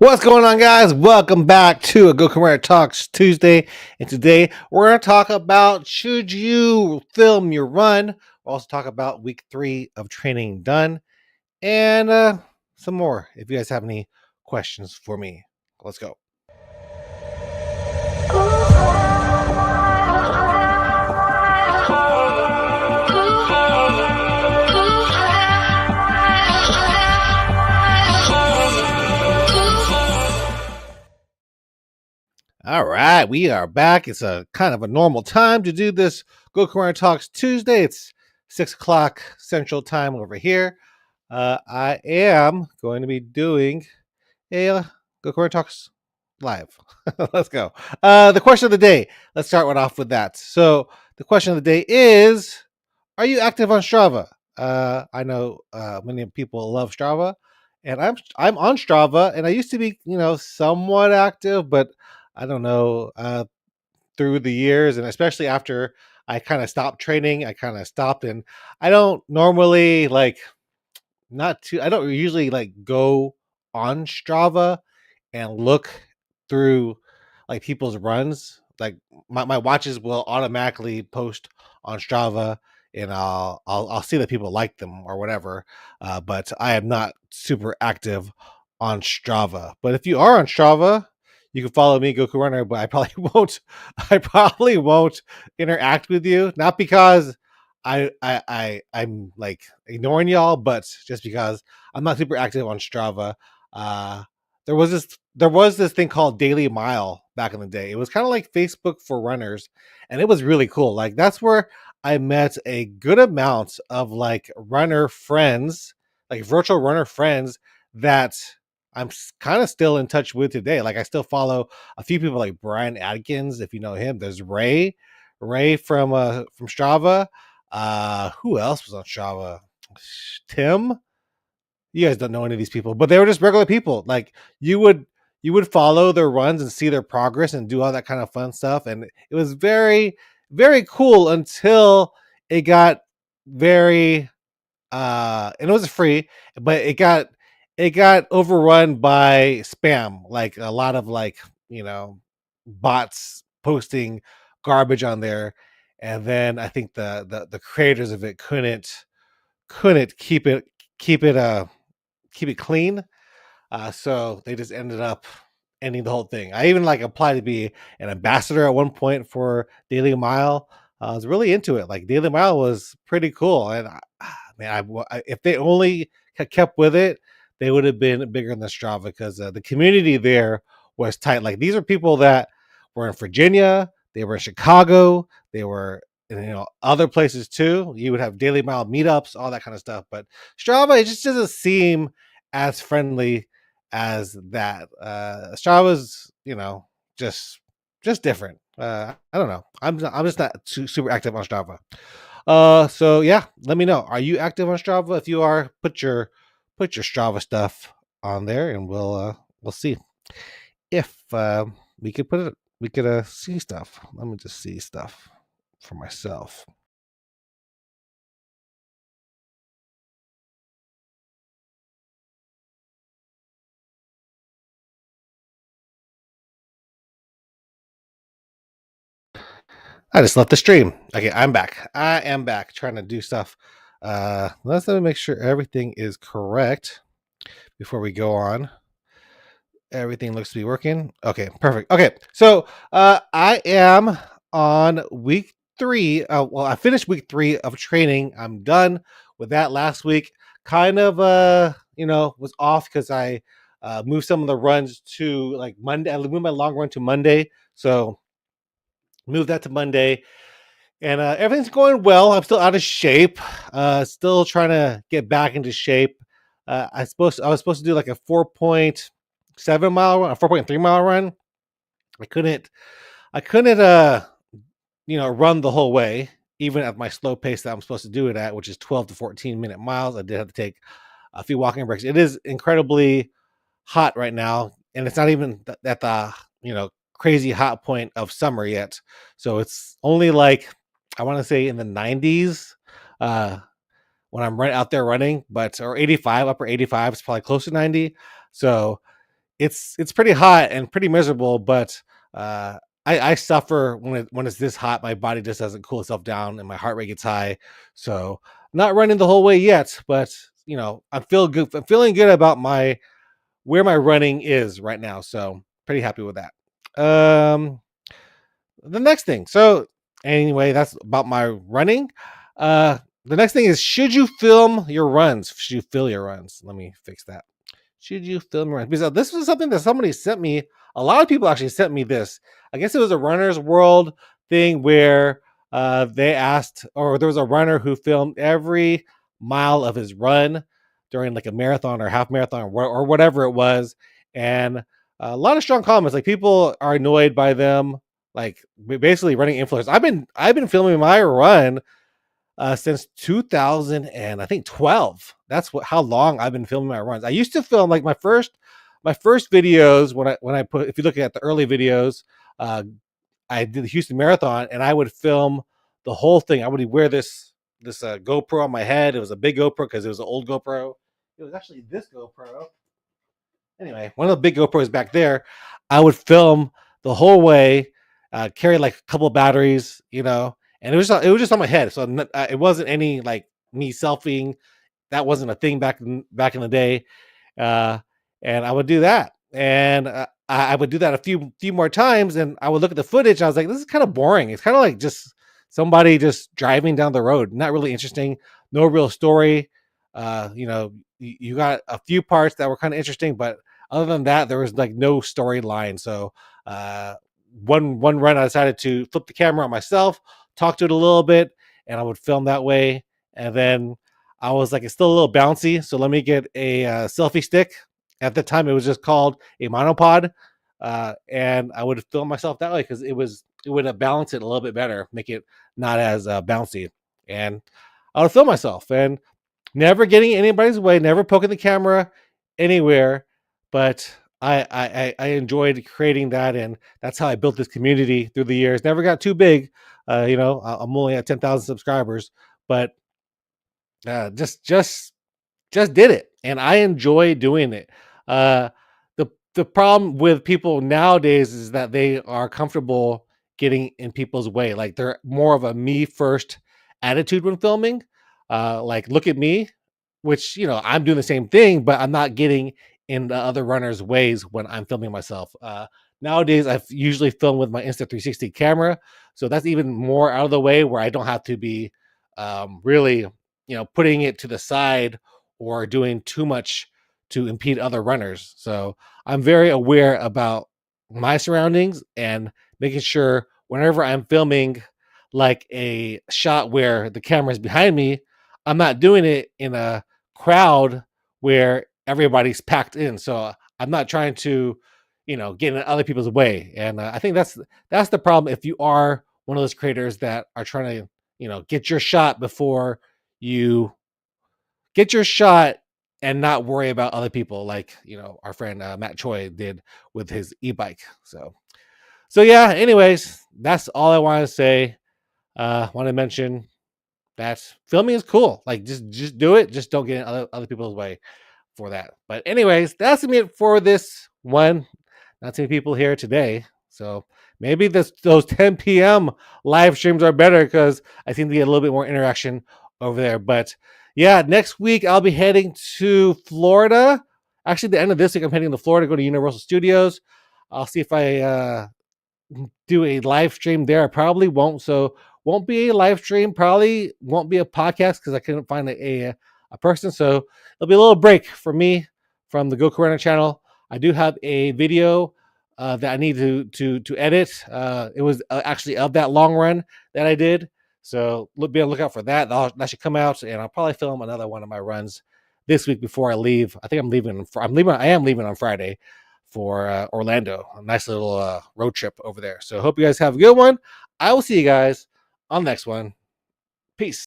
What's going on, guys? Welcome back to a Go Camara Talks Tuesday. And today we're going to talk about should you film your run. We'll also talk about week 3 of training done and some more. If you guys have any questions for me, let's go. All right, we are back. It's a kind of a normal time to do this Go Camara Talks Tuesday. It's 6 o'clock Central Time over here. I am going to be doing a Go Camara Talks live. Let's go. The question of the day. Let's start right off with that. So the question of the day is: are you active on Strava? I know many people love Strava, and I'm on Strava, and I used to be somewhat active, but I don't know through the years, and especially after I kind of stopped training, I kind of stopped, and I don't normally not too. I don't usually go on Strava and look through people's runs. Like my watches will automatically post on Strava, and I'll see that people like them or whatever. But I am not super active on Strava. But if you are on Strava, you can follow me, Goku Runner. But I probably won't. I probably won't interact with you. Not because I'm like ignoring y'all, but just because I'm not super active on Strava. Uh, there was this thing called Daily Mile back in the day. It was kind of like Facebook for runners, and it was really cool. Like that's where I met a good amount of runner friends, like virtual runner friends that I'm kind of still in touch with today. Like I still follow a few people like Brian Adkins, if you know him. There's Ray from Strava. Who else was on Strava? Tim. You guys don't know any of these people, but they were just regular people. Like you would follow their runs and see their progress and do all that kind of fun stuff. And it was very, very cool until it got very and it was free, but it got overrun by spam, like a lot of you know bots posting garbage on there. And then I think the creators of it couldn't keep it clean. So they just ended up ending the whole thing. I even applied to be an ambassador at one point for Daily Mile. I was really into it. Like Daily Mile was pretty cool, and man, if they only kept with it, they would have been bigger than Strava because the community there was tight. Like these are people that were in Virginia, they were in Chicago, they were in other places too. You would have Daily Mile meetups, all that kind of stuff. But Strava, it just doesn't seem as friendly as that. Strava's, just different. I don't know. I'm just not super active on Strava. So yeah, let me know. Are you active on Strava? If you are, put your Strava stuff on there, and we'll see if we could put it. We could see stuff. Let me just see stuff for myself. I just left the stream. Okay, I'm back. I am back trying to do stuff. Let's let me make sure everything is correct before we go on. Everything looks to be working. Okay, perfect. Okay, so I am on week 3. Well, I finished week 3 of training. I'm done with that last week. Kind of, was off because I moved some of the runs to Monday. I moved my long run to Monday, so moved that to Monday, and everything's going well. I'm still out of shape. Still trying to get back into shape. I was supposed to do like a 4.7 mile run, a 4.3 mile run. I couldn't. Run the whole way, even at my slow pace that I'm supposed to do it at, which is 12 to 14-minute miles. I did have to take a few walking breaks. It is incredibly hot right now, and it's not even at the crazy hot point of summer yet. So it's only I want to say in the 90s when I'm right out there running, but or 85, upper 85 is probably close to 90. So it's pretty hot and pretty miserable, but I suffer when it's this hot. My body just doesn't cool itself down, and my heart rate gets high. So not running the whole way yet, but I feel good. I'm feeling good about my where my running is right now. So pretty happy with that. The next thing. So anyway, that's about my running. The next thing is, should you film your runs? Should you fill your runs? Let me fix that. Should you film your runs? Because this was something that somebody sent me. A lot of people actually sent me this. I guess it was a Runner's World thing where they asked, or there was a runner who filmed every mile of his run during like a marathon or half marathon or whatever it was. And a lot of strong comments. Like people are annoyed by them, like basically running influencers. I've been filming my run since 2000 and I think 12. That's how long I've been filming my runs. I used to film like my first videos when I put, if you look at the early videos, uh, I did the Houston Marathon and I would film the whole thing. I would wear this GoPro on my head. It was a big GoPro because it was an old GoPro. It was actually this GoPro. Anyway, one of the big GoPros back there. I would film the whole way, carry like a couple of batteries, and it was just on my head. So it wasn't any like me selfieing. That wasn't a thing back in the day. Uh, and I would do that, and I would do that a few more times, and I would look at the footage. And I was like, this is kind of boring. It's kind of like just somebody just driving down the road, not really interesting, no real story. You got a few parts that were kind of interesting, but other than that, there was like no storyline. So uh, one run, I decided to flip the camera on myself, talk to it a little bit, and I would film that way. And then I was like, it's still a little bouncy, so let me get a selfie stick. At the time, it was just called a monopod, and I would film myself that way because it would balance it a little bit better, make it not as bouncy. And I would film myself and never getting anybody's way, never poking the camera anywhere. But I enjoyed creating that, and that's how I built this community through the years. Never got too big, I'm only at 10,000 subscribers, but just did it, and I enjoy doing it. Uh, the problem with people nowadays is that they are comfortable getting in people's way. Like they're more of a me first attitude when filming. Like look at me, which I'm doing the same thing, but I'm not getting in the other runners' ways when I'm filming myself. Nowadays, I've usually filmed with my Insta360 camera, so that's even more out of the way where I don't have to be really, putting it to the side or doing too much to impede other runners. So I'm very aware about my surroundings and making sure whenever I'm filming like a shot where the camera is behind me, I'm not doing it in a crowd where everybody's packed in. So I'm not trying to, get in other people's way. And I think that's the problem if you are one of those creators that are trying to, get your shot before you get your shot and not worry about other people, like our friend Matt Choi did with his e-bike. So yeah. Anyways, that's all I want to say. Want to mention that filming is cool. Like just do it. Just don't get in other people's way for that. But anyways, that's it for this one. Not too many people here today, so maybe those 10 p.m. live streams are better because I seem to get a little bit more interaction over there. But yeah, next week I'll be heading to Florida. Actually, the end of this week I'm heading to Florida to go to Universal Studios. I'll see if I do a live stream there. I probably won't. So won't be a live stream. Probably won't be a podcast because I couldn't find a person. So it'll be a little break for me from the Go Corona channel. I do have a video that I need to edit. It was actually of that long run that I did. So be on the lookout for that. That should come out, and I'll probably film another one of my runs this week before I leave. I think I'm leaving. I am leaving on Friday for Orlando. A nice little road trip over there. So hope you guys have a good one. I will see you guys on the next one. Peace.